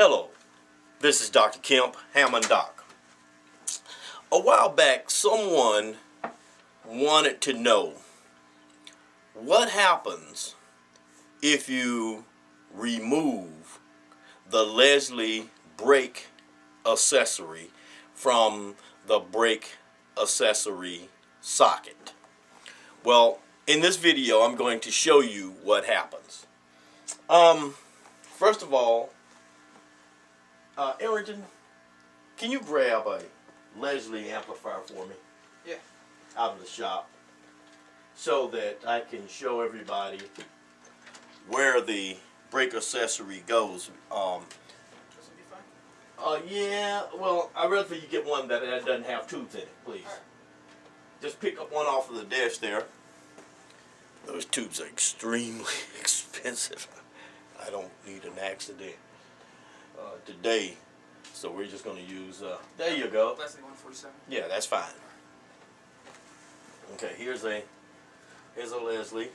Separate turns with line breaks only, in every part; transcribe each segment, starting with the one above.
Hello, this is Dr. Kemp, Hammond Doc. A while back, someone wanted to know what happens if you remove the Leslie brake accessory from the brake accessory socket. Well, in this video, I'm going to show you what happens. First of all, Arrington, can you grab a Leslie amplifier for me?
Yeah.
Out of the shop, so that I can show everybody where the brake accessory goes. Yeah. Well, I'd rather you get one that doesn't have tubes in it, please. Right. Just pick up one off of the dash there. Those tubes are extremely expensive. I don't need an accident today, so we're just going to use. There you go.
Leslie 147.
Yeah, that's fine. Okay, here's a Leslie.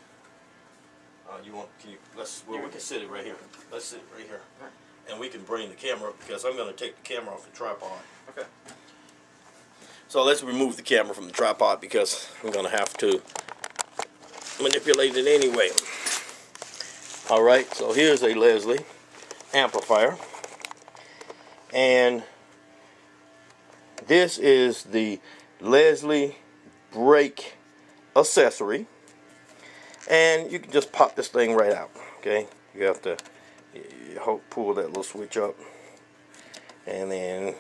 We can sit it right here. Let's sit it right here, and we can bring the camera up because I'm going to take the camera off the tripod.
Okay.
So let's remove the camera from the tripod because I'm going to have to manipulate it anyway. All right, so here's a Leslie amplifier, and this is the Leslie brake accessory, and you can just pop this thing right out. Okay, you have to pull that little switch up, and then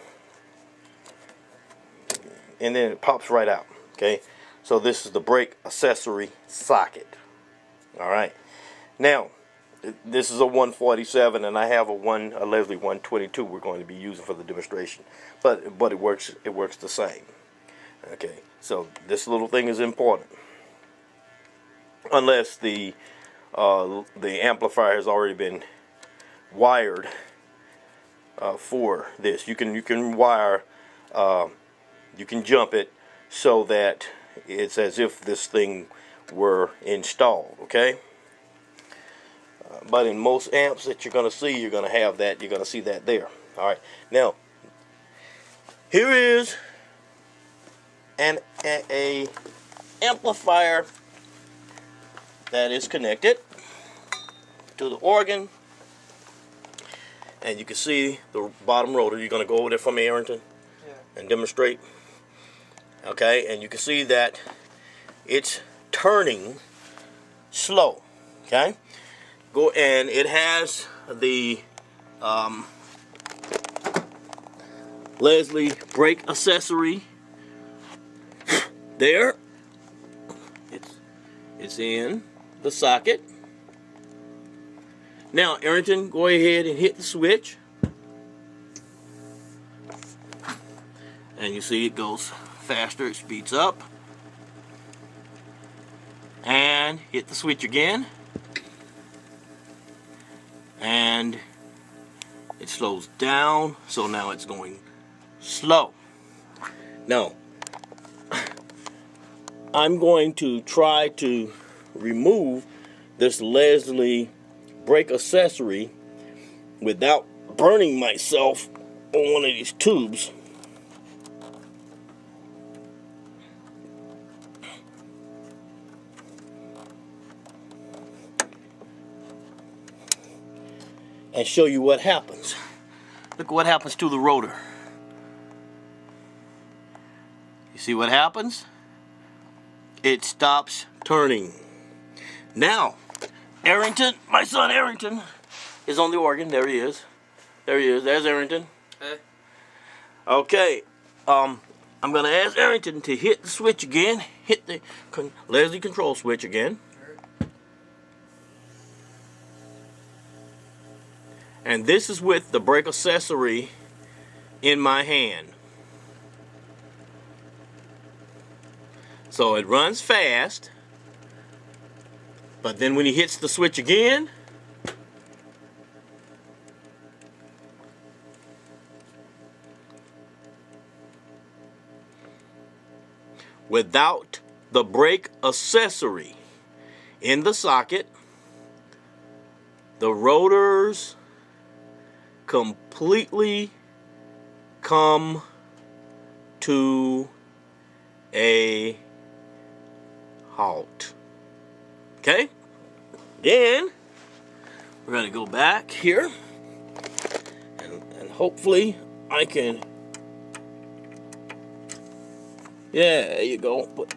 it pops right out. Okay, so this is the brake accessory socket. All right, now this is a 147, and I have a Leslie 122 we're going to be using for the demonstration, but it works the same. Okay, so this little thing is important, unless the amplifier has already been wired for this. You can wire, you can jump it so that it's as if this thing were installed. Okay. But in most amps that you're going to see, you're going to have that. You're going to see that there. All right. Now, here is an amplifier that is connected to the organ, and you can see the bottom rotor. You're going to go over there for me, Arrington, and demonstrate. Okay, and you can see that it's turning slow. Okay. And it has the Leslie brake accessory there. It's in the socket. Now, Arrington, go ahead and hit the switch, and you see it goes faster. It speeds up, and hit the switch again, and it slows down, so now it's going slow. Now, I'm going to try to remove this Leslie brake accessory without burning myself on one of these tubes. And show you what happens. Look what happens to the rotor. You see what happens? It stops turning. Now, Arrington, my son Arrington, is on the organ. There he is. There he is. There's Arrington.
Hey.
Okay. I'm going to ask Arrington to hit the switch again. Hit the Leslie control switch again. And this is with the brake accessory in my hand. So it runs fast, but then when he hits the switch again, without the brake accessory in the socket, the rotors completely come to a halt. Okay? Then we're going to go back here and hopefully I can, yeah, there you go, put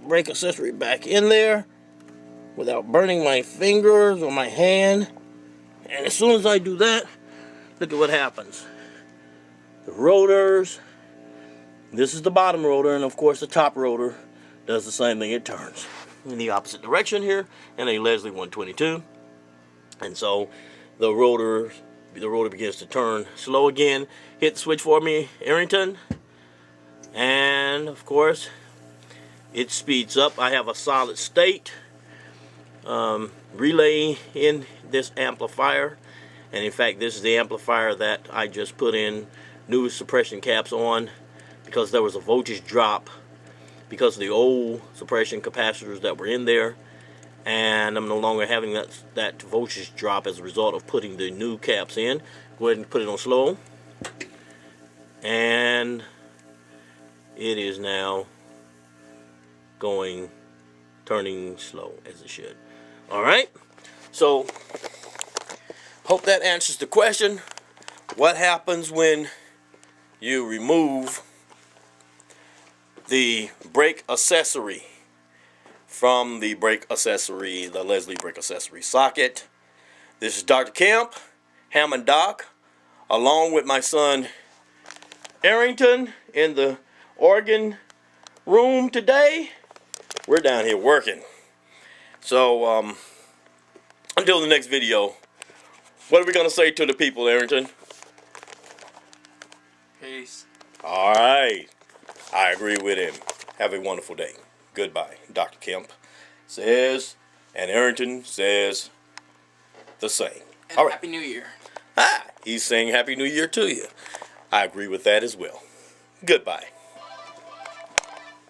brake accessory back in there without burning my fingers or my hand. And as soon as I do that, look at what happens. The rotors, this is the bottom rotor, and of course the top rotor does the same thing. It turns in the opposite direction here in a Leslie 122. And so the rotor begins to turn slow again. Hit the switch for me, Arrington. And of course, it speeds up. I have a solid state relay in this amplifier. And in fact, this is the amplifier that I just put in new suppression caps on because there was a voltage drop because of the old suppression capacitors that were in there, and I'm no longer having that voltage drop as a result of putting the new caps in. Go ahead and put it on slow, and it is now turning slow as it should. Alright, so hope that answers the question. What happens when you remove the brake accessory from the brake accessory, the Leslie brake accessory socket? This is Dr. Kemp, Hammond Doc, along with my son Arrington in the organ room today. We're down here working. So until the next video, what are we going to say to the people, Arrington?
Peace.
All right. I agree with him. Have a wonderful day. Goodbye. Dr. Kemp says, and Arrington says the same.
And
all right.
Happy New Year.
He's saying Happy New Year to you. I agree with that as well. Goodbye.